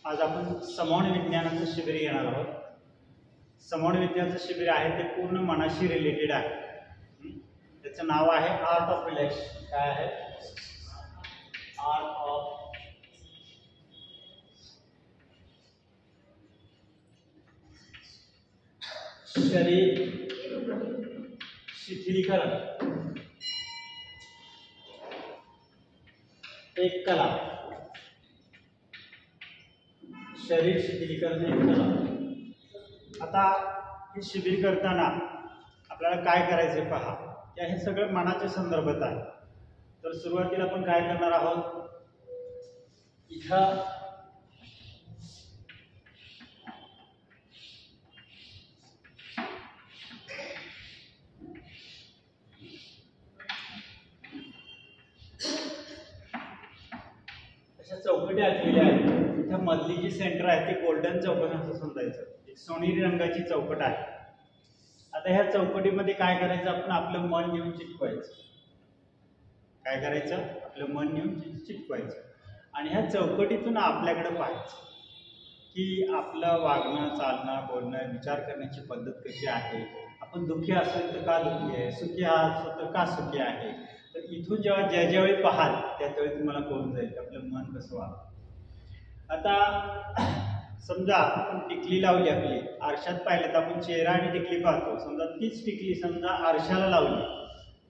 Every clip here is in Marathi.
आज आपण समवण विज्ञानाचं शिबिर घेणार आहोत। समवण विज्ञानाचं शिबिर आहे ते पूर्ण मनाशी रिलेटेड आहे। त्याचं नाव आहे आर्ट ऑफ रिलॅक्स। काय आहे? आर्ट ऑफ शरीर शिथिलीकरण, एक कला। शरीर शिथिलीकरण एक कला। आता हे शिबिर करताना आपल्याला काय करायचे पहा, या हे सगळं मनाच्या संदर्भात आहे। तर सुरुवातीला आपण काय करणार आहोत, इथं चौकटी आखलेली आहे। इथं मधली जी सेंटर आहे ती गोल्डन चौकट असं समजायचं, एक सोनेरी रंगाची चौकट आहे। आता ह्या चौकटीमध्ये काय करायचं, आपण आपलं मन घेऊन चिटकवायचं। काय करायचं, आपलं मन घेऊन चिटकवायचं आणि ह्या चौकटीतून आपल्याकडे पाहायचं की आपलं वागणं, चालणं, बोलणं, विचार करण्याची पद्धत कशी आहे। आपण दुःखी असेल तर का दुःखी आहे, सुखी असेल तर का सुखी आहे। तर इथून जेव्हा ज्यावेळी पाहाल त्यावेळी तुम्हाला कळून जाईल आपलं मन कसं वागतं। आता समजा आपण टिकली लावली, आपली आरशात पाहिलं तर आपण चेहरा आणि टिकली पाहतो। समजा तीच टिकली समजा आरशाला लावली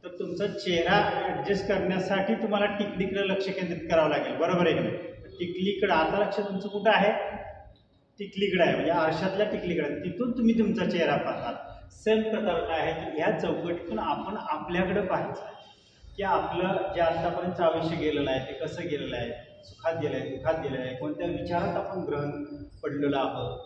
तर तुमचा चेहरा ऍडजस्ट करण्यासाठी तुम्हाला टिकलीकडे लक्ष केंद्रित करावं लागेल, बरोबर आहे की नाही। टिकलीकडे आता लक्ष तुमचं कुठं आहे, टिकलीकडे आहे, म्हणजे आरशातल्या टिकलीकडे। तिथून तुम्ही तुमचा चेहरा पाहतात। सेम प्रकार काय आहे, तर ह्या चौकटीतून आपण आपल्याकडे पाहायचं आहे की आपलं जे आतापर्यंत आयुष्य गेलेलं आहे ते कसं गेलेलं आहे, सुखात गेलं आहे, दुःखात गेलेलं आहे, कोणत्या विचारात आपण ग्रहण पडलेलो आहोत,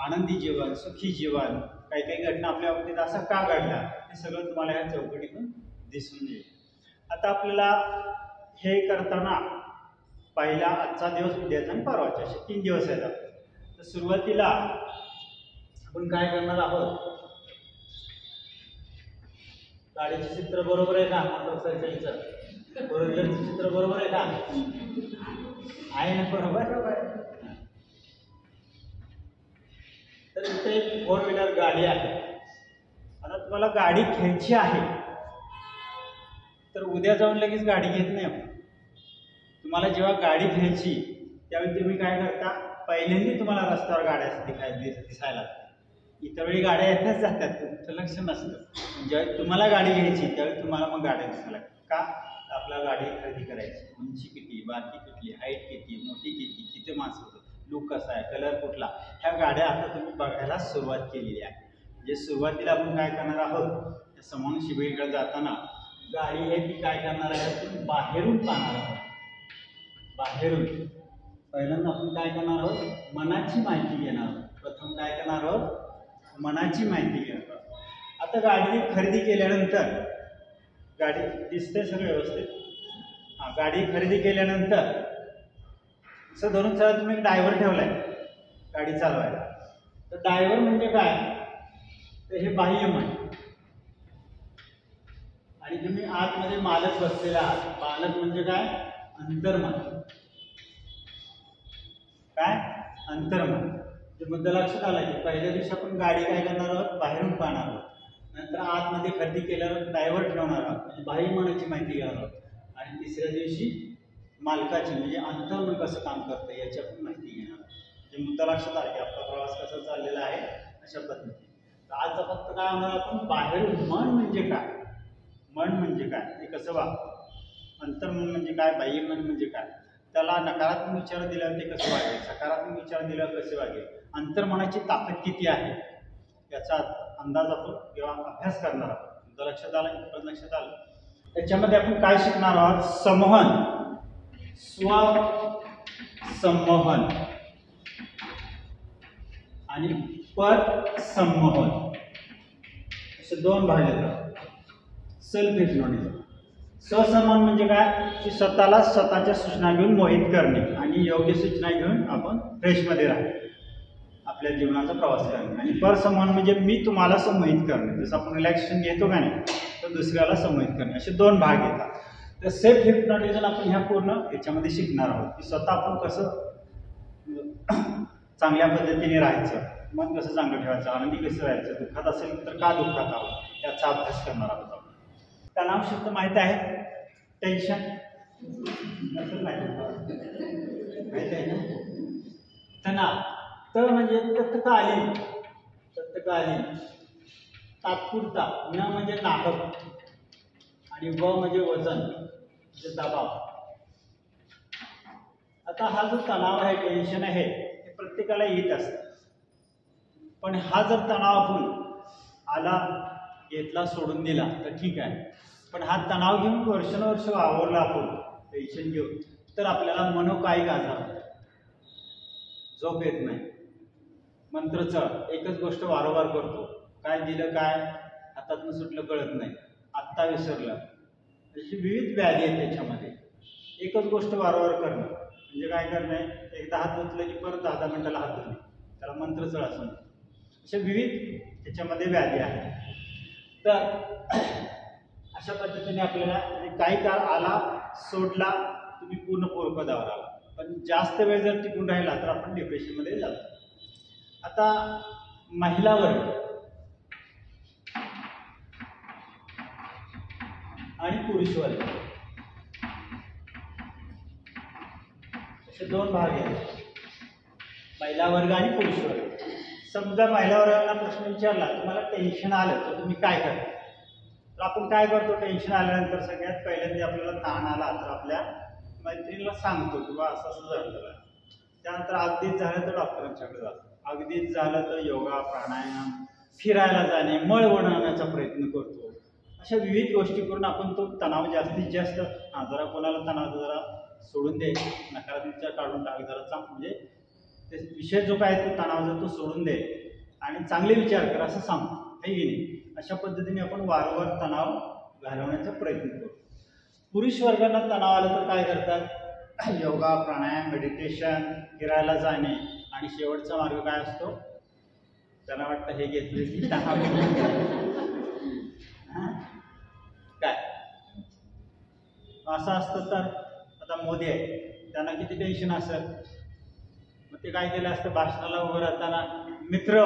आनंदी जीवन, सुखी जीवन, काही काही घटना आपल्या बाबतीत असा का घडला, हे सगळं तुम्हाला ह्या चौकटीतून दिसून येईल। आता आपल्याला हे करताना पहिला आजचा दिवस, उद्याचा आणि परवाचा असे 3 दिवस आहेत आपले। तर सुरुवातीला आपण काय करणार आहोत, गाडीचे चित्र बरोबर आहे का, मोटरसायकलचं फोर व्हीलरचं चित्र बरोबर आहे का, आहे ना, बरोबर। तर इथे एक 4 व्हीलर गाडी आहे। आता तुम्हाला गाडी घ्यायची आहे तर उद्या जाऊन लगेच गाडी घेत नाही आपण। तुम्हाला जेव्हा गाडी घ्यायची त्यावेळी तुम्ही काय करता, पहिल्यांदा तुम्हाला रस्त्यावर गाड्या दिसायला इतर वेळी गाड्या येतच जातात, तुमचं लक्ष नसतं। ज्यावेळी तुम्हाला गाडी घ्यायची त्यावेळी तुम्हाला मग गाड्या दिसायला लागतात। का, आपल्याला गाडी खरेदी करायची, उंची किती, बारकी किती, हाईट किती, मोठी किती, किती माणसं होतं, लुक कसा आहे, कलर कुठला, ह्या गाड्या आता तुम्ही बघायला सुरुवात केलेली आहे। म्हणजे सुरुवातीला आपण काय करणार आहोत, त्या समवण शिबिराकडे जाताना गाडी हे ती काय करणार आहे, तुम्ही बाहेरून पाहणार आहोत। बाहेरून पहिल्यांदा आपण काय करणार आहोत, मनाची माहिती घेणार आहोत। प्रथम काय करणार आहोत, मनाची माहिती घेणार आहोत। आता गाडी खरेदी केल्यानंतर, गाडी दिसते सगळं व्यवस्थित, हां, गाडी खरेदी केल्यानंतर असं धरून चला तुम्ही ड्रायव्हर ठेवलाय गाडी चालवायला। तर ड्रायव्हर म्हणजे काय, तर हे बाह्य मन आणि तुम्ही आतमध्ये मालक बसलेला आहात। मालक म्हणजे काय, अंतर्मन। काय, अंतर्मन। मुद्दा लक्षात आला की पहिल्या दिवशी आपण गाडी काय करणार आहोत, बाहेरून पाहणार आहोत। नंतर आतमध्ये खरेदी केल्यावर ड्रायव्हर ठेवणार आहोत, म्हणजे बाह्य मनाची माहिती घेणार आहोत। आणि तिसऱ्या दिवशी मालकाची म्हणजे अंतर्मन कसं काम करतं याची आपण माहिती घेणार आहोत। म्हणजे मुद्दा लक्षात आला की आपला प्रवास कसा चाललेला आहे अशा पद्धतीने। तर आज फक्त काय होणार, आपण बाहेरून मन म्हणजे काय, मन म्हणजे काय, ते कसं वागतं, अंतर्मन म्हणजे काय, बाह्य मन म्हणजे काय, त्याला नकारात्मक विचार दिल्यावर ते कसं वागेल, सकारात्मक विचार दिल्यावर कसे वागेल, अंतर्मनाची ताकद किती आहे याचा अंदाज आपण किंवा अभ्यास करणार आहोत। लक्षात आलं, लक्षात आलं। त्याच्यामध्ये आपण काय शिकणार आहोत, संमोहन, स्व संमोहन आणि पर संमोहन असे 2 भाग येतात। सेल्फ हिप्नोटिझम, स्वसंमोहन म्हणजे काय, की स्वतःला स्वतःच्या सूचना घेऊन मोहित करणे आणि योग्य सूचना घेऊन आपण फ्रेशमध्ये राहणे, आपल्या जीवनाचा प्रवास करणे। आणि परसंमोहन म्हणजे मी तुम्हाला संमोहित करणे, जसं आपण रिलॅक्सेशन घेतो का नाही तर दुसऱ्याला संमोहित करणे, असे 2 भाग येतात। तर सेल्फ हिप्नोटिझम आपण ह्या पूर्ण याच्यामध्ये शिकणार आहोत की स्वतः आपण कसं चांगल्या पद्धतीने राहायचं, मन कसं चांगलं ठेवायचं, आनंदी कसं राहायचं, दुःखात असेल तर का दुःखात आहोत याचा अभ्यास करणार आहोत आपण. तणाव शब्द माहीत आहे, टेन्शन माहित आहे ना. तणाव त म्हणजे तत्कालीन, तत्कालीन, तात्पुरता, न म्हणजे नाहक आणि व म्हणजे वजन म्हणजे दबाव. आता हा जो तणाव आहे, टेन्शन आहे, हे प्रत्येकाला येत असतं. पण हा जर तणाव आपण आला, घेतला, सोडून दिला तर ठीक आहे. पण हा तणाव घेऊन वर्षानुवर्ष वावरला आपण टेन्शन घेऊन, तर आपल्याला मनोकायिक आजार होतो. झोप येत नाही, मंत्रचं एकच गोष्ट वारंवार करतो, काय दिलं काय हातातनं सुटलं कळत नाही, आत्ता विसरलं, अशी विविध व्याधी आहेत त्याच्यामध्ये. एकच गोष्ट वारंवार करणं म्हणजे काय करणे, एकदा हात धुतलं की परत 10 मिनिटाला हात धुणे, त्याला मंत्रचळ असं म्हणतात. अशा विविध त्याच्यामध्ये व्याधी आहेत. तर अशा पद्धतीने आपल्याला काही काळ आला, सोडला, तुम्ही पूर्ण पूर्वपदावर आला, पण जास्त वेळ जर टिकून राहिला तर आपण डिप्रेशनमध्ये जातो. आता महिला वर्ग आणि पुरुष वर्ग असे दोन भाग आहेत, महिला वर्ग आणि पुरुष वर्ग. समजा महिला वर्गाला प्रश्न विचारला, तुम्हाला टेन्शन आलं तर तुम्ही काय करता, तर आपण काय करतो, टेन्शन आल्यानंतर सगळ्यात पहिल्यांदा आपल्याला ताण आला तर आपल्या मैत्रिणीला सांगतो किंवा असं असं झालं. त्यानंतर अगदीच झालं तर डॉक्टरांच्याकडे जातो, अगदीच झालं तर योगा, प्राणायाम, फिरायला जाणे, मळ बनवण्याचा प्रयत्न करतो. अशा विविध गोष्टी करून आपण तो तणाव जास्तीत जास्त, जरा कोणाला तणाव जरा सोडून दे, नकारात्मकता काढून टाक, जरा म्हणजे ते विषय जो काय तो तणाव जर तो सोडून दे आणि चांगले विचार कर असं सांगतो, आहे की नाही. अशा पद्धतीने आपण वारंवार तणाव घालवण्याचा प्रयत्न करतो. पुरुष वर्गाला तणाव आला तर काय करतात, योगा, प्राणायाम, मेडिटेशन, फिरायला जाणे, आणि शेवटचा मार्ग काय असतो, त्यांना वाटतं हे घेतले की 10 मिनिट काय असं असतं. तर आता मोदी आहे, त्यांना किती टेन्शन असेल, मग ते काय केलं असतं, भाषणाला उभं राहताना, मित्र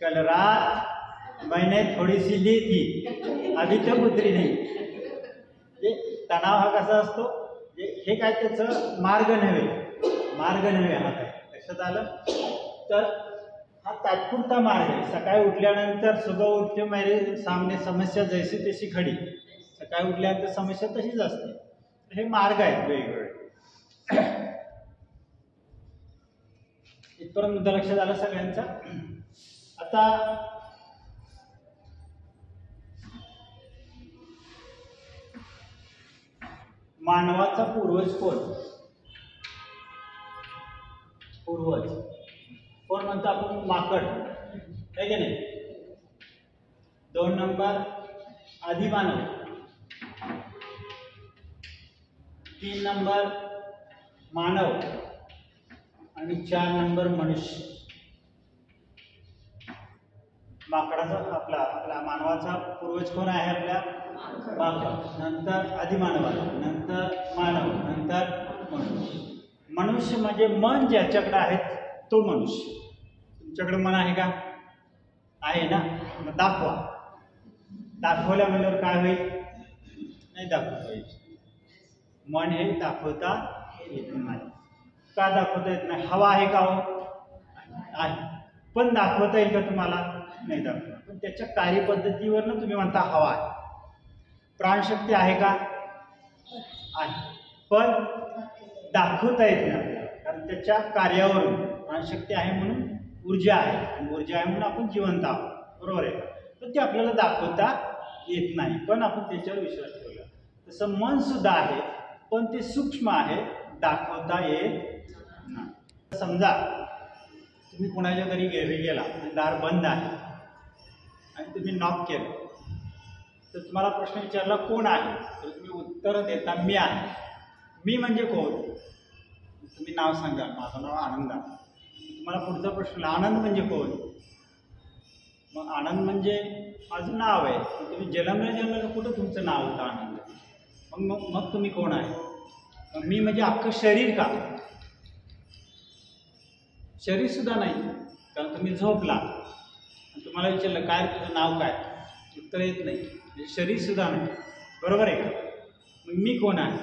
कल रात मैंने थोडी सी ली थी अभी तक उतरी नाही. तणाव हा कसा असतो, हे काय त्याचं मार्ग नव्हे हा काय लक्षात आलं. तर हा तात्पुरता मार्ग आहे. सकाळी उठल्यानंतर सुबह उठते मेरे सामने समस्या जैसी तशी खडी, सकाळी उठल्यानंतर समस्या तशीच असते. हे मार्ग आहेत वेगवेगळे. इथपर्यंत मुद्दा लक्षात आला सगळ्यांचा. आता मानवाचा पूर्वज कोण म्हणतो आपण, माकड आहे की नाही. 2 नंबर आदिमानव, 3 नंबर मानव आणि 4 नंबर मनुष्य. माकडाचा आपला मानवाचा पूर्वज कोण आहे, आपल्या माकड, नंतर आदिमानवाला, नंतर मानव, नंतर मनुष्य. मनुष्य म्हणजे मन ज्याच्याकडे आहे तो मनुष्य. तुमच्याकडे मन आहे का, आहे ना, मग दाखवा. दाखवल्या म्हणल्यावर काय होईल, नाही दाखवता येईल. मन हे दाखवता येत नाही. का दाखवता येत नाही, हवा आहे का, हो आहे, पण दाखवता येईल का तुम्हाला, नाही दाखवता. पण त्याच्या कार्यपद्धतीवरनं तुम्ही म्हणता हवा आहे. प्राणशक्ती आहे का, आहे, पण दाखवता येत नाही आपल्याला, कारण त्याच्या कार्यावरून. प्राणशक्ती आहे म्हणून ऊर्जा आहे, आणि ऊर्जा आहे म्हणून आपण जिवंत आहोत, बरोबर आहे. तर ते आपल्याला दाखवता येत नाही, पण आपण त्याच्यावर विश्वास ठेवला. तसं मन सुद्धा आहे, पण ते सूक्ष्म आहे, दाखवता येत नाही. समजा तुम्ही कोणाच्या घरी गेला आणि दार बंद आहे आणि तुम्ही नॉक केलं, तर तुम्हाला प्रश्न विचारला कोण आहे, तर तुम्ही उत्तर देता मी आहे. मी म्हणजे कोण, तुम्ही नाव सांगा, माझं नाव आनंद आहे. तुम्हाला पुढचा प्रश्न, आनंद म्हणजे कोण, मग आनंद म्हणजे माझं नाव आहे. तुम्ही जन्मलं कुठं तुमचं नाव होतं आनंद, मग तुम्ही कोण आहे. मी म्हणजे अख्खं शरीर का? शरीर सुद्धा नाही, कारण तुम्ही झोपला आणि तुम्हाला विचारलं काय तुझं नाव काय, उत्तर येत नाही, म्हणजे शरीर सुद्धा नाही. बरोबर आहे का? मग मी कोण आहे?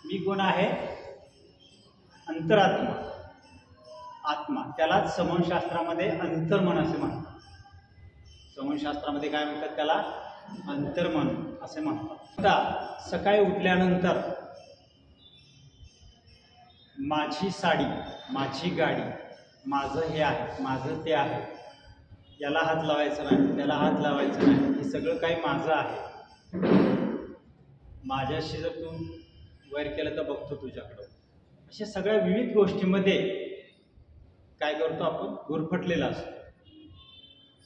मी कोण आहे? अंतरात्मा, आत्मा. त्यालाच समनशास्त्रामध्ये अंतर्मन असे म्हणतात. समनशास्त्रामध्ये काय म्हणतात? त्याला अंतर्मन असे म्हणतात. आता सकाळी उठल्यानंतर माझी साडी, माझी गाडी, माझं हे आहे, माझं ते आहे, याला हात लावायचा नाही, त्याला हात लावायचा नाही, हे सगळं काही माझं आहे. माझ्याशी जर तू वैर केलं तर बघतो तुझ्याकडं. अशा सगळ्या विविध गोष्टीमध्ये काय करतो आपण? गुरफटलेला असतो.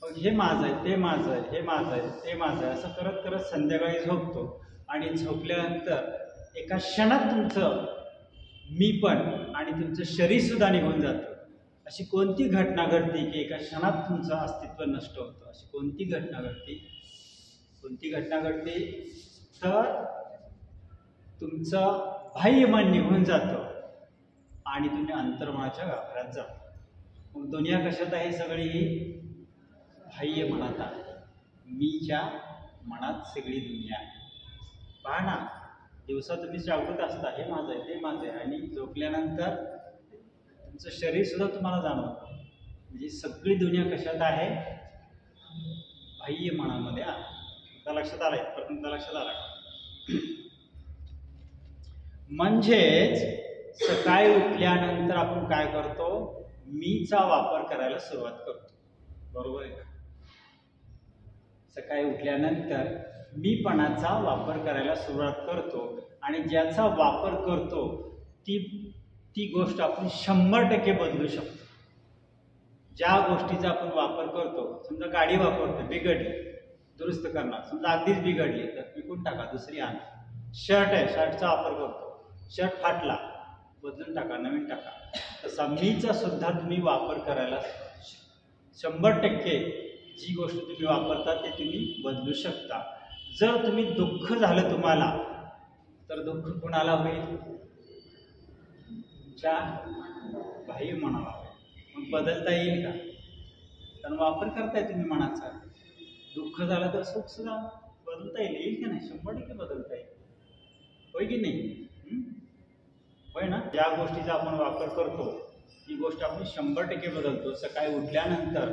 मग हे माझं आहे, ते माझं आहे, हे माझं आहे, ते माझं आहे, असं करत करत संध्याकाळी झोपतो. आणि झोपल्यानंतर एका क्षणात तुमचं मी पण आणि तुमचं शरीर सुद्धा निघून जातं. अशी कोणती घटना घडते की एका क्षणात तुमचं अस्तित्व नष्ट होतं? अशी कोणती घटना घडते? कोणती घटना घडते? तर तुमचं बाह्यमन निघून जातं आणि तुम्ही अंतर्मनाच्या गाभाऱ्यात जाता. मग दुनिया कशात आहे? सगळी बाह्य मनात आहे. मीच्या मनात सगळी दुनिया आहे. पहा ना, दिवसा तुम्ही जागृत असता, हे माझं आहे, ते माझं आहे, आणि झोपल्यानंतर तुमचं शरीर सुद्धा तुम्हाला जाणवतं. म्हणजे सगळी दुनिया कशात आहे? बाह्य मनामध्ये आहे. आता लक्षात आलंय? प्रथम लक्षात आला. म्हणजेच सकाळी उठल्यानंतर आपण काय करतो? मीचा वापर करायला सुरुवात करतो. बरोबर आहे का? सकाळी उठल्यानंतर मीपणाचा वापर करायला सुरुवात करतो आणि ज्याचा वापर करतो ती गोष्ट आपण 100% बदलू शकतो. ज्या गोष्टीचा आपण वापर करतो, समजा गाडी वापरतो, बिघडली, दुरुस्त करणार, समजा अगदीच बिघडली तर विकून टाका, दुसरी आणा. शर्ट आहे, शर्टचा वापर करतो, शर्ट फाटला, बदलून टाका, नवीन टाका. तसा मीचा सुद्धा तुम्ही वापर करायला 100% जी गोष्ट तुम्ही वापरता ते तुम्ही बदलू शकता. जर तुम्ही दुःख झालं तुम्हाला, तर दुःख कुणाला होईल? तुमच्या बाह्य मनाला होईल. मग बदलता येईल का? कारण वापर करताय तुम्ही मनाचा. दुःख झालं तर सुख सुद्धा बदलता येईल की नाही? 100% बदलता येईल. होय की नाही? होय ना? ज्या गोष्टीचा आपण वापर करतो ती गोष्ट आपण 100% बदलतो. सकाळी उठल्यानंतर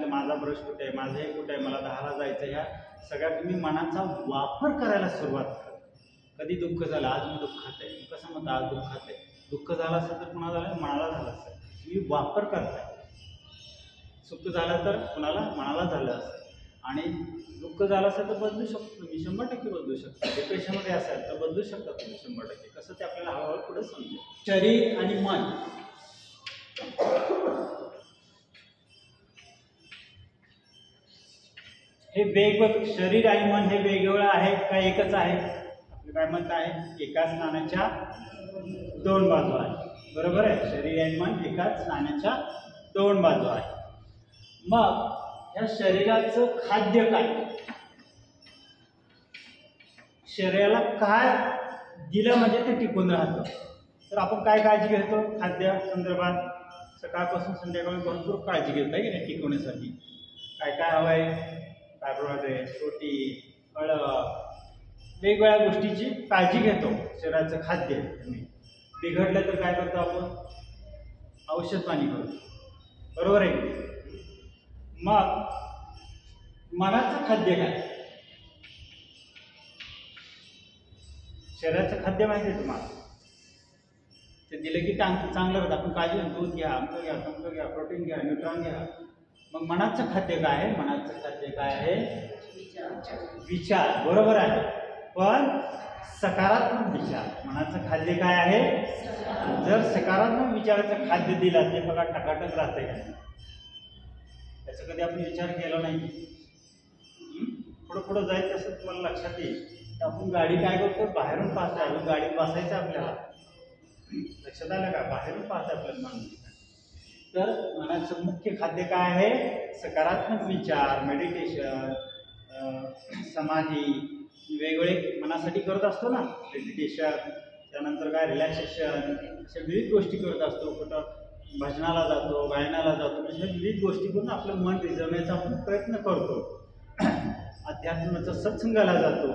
माझा ब्रश कुठे आहे, माझं हे कुठे आहे, मला 10ला जायचं, ह्या सगळ्या तुम्ही मनाचा वापर करायला सुरुवात करा. कधी दुःख झालं, आज मी दुःखात आहे, कसं म्हणता आज दुःखात आहे? दुःख झालं असेल तर कुणाला झालं? मनाला झालं असेल. तुम्ही वापर करताय. सुख झालं तर कुणाला? मनाला झालं असेल. आणि दुःख झालं असेल तर बदलू शकतो तुम्ही, 100% बदलू शकता. डिप्रेशनमध्ये असेल तर बदलू शकता तुम्ही 100%. कसं ते आपल्याला हळूहळू पुढे समजेल. शरीर आणि मन हे वेगवेगळं, शरीर आणि मन हे वेगवेगळं आहे का एकच आहे? आपलं काय म्हणत आहे? एकाच नाण्याच्या दोन बाजू आहे. बरोबर आहे? शरीर आणि मन एकाच नाण्याच्या दोन बाजू आहे. मग या शरीराचं खाद्य काय? शरीराला काय दिलं म्हणजे ते टिकून राहतं. तर आपण काय काळजी घेतो खाद्या संदर्भात? सकाळपासून संध्याकाळी भरपूर काळजी घेतो आहे की नाही टिकवण्यासाठी. काय काय हवं आहे? कार्बोहायड्रेट, प्रोटीन, फळं, वेगवेगळ्या गोष्टीची काळजी घेतो. शरीराचं खाद्य बिघडलं तर काय करतो आपण? औषध पाणी करतो. बरोबर आहे? मग मनाचं खाद्य काय? शरीराचं खाद्य माहिती आहे तुम्हाला? ते दिलं की चांगलं राहतं. आपण काळजी घेतो, दूध घ्या, आमचं घ्या, तमचं घ्या, प्रोटीन घ्या, न्यूट्रॉन घ्या. मग मनाचं खाद्य काय आहे? मनाचं खाद्य काय आहे? विचार. बरोबर आहे. पण सकारात्मक विचार. मनाचं खाद्य काय आहे? जर सकारात्मक विचाराचं खाद्य दिलं ते बघा टकाटक राहते का? त्याचा कधी आपण विचार केला नाही. पुढं पुढं जायचं असं तुम्हाला लक्षात येईल. आपण गाडी काय करतो? बाहेरून पाहतो. अजून गाडीत बसायचं आपल्याला. लक्षात आलं का? बाहेरून पाहतो आपल्याला माणूस. तर मनाचं मुख्य खाद्य काय आहे? सकारात्मक विचार, मेडिटेशन, समाधी, वेगवेगळे मनासाठी करत असतो ना, मेडिटेशन, त्यानंतर काय रिलॅक्सेशन, अशा विविध गोष्टी करत असतो. कुठं भजनाला जातो, गायनाला जातो, अशा विविध गोष्टी करून आपलं मन रिझवण्याचा आपण प्रयत्न करतो. अध्यात्माचा सत्संगाला जातो.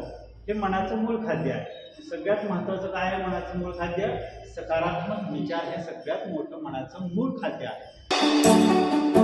हे मनाचं मूळ खाद्य आहे. सगळ्यात महत्त्वाचं काय आहे मनाचं मूळ खाद्य? सकारात्मक विचार हे सगळ्यात मोठं मनाचं मूळ खाद्य आहे.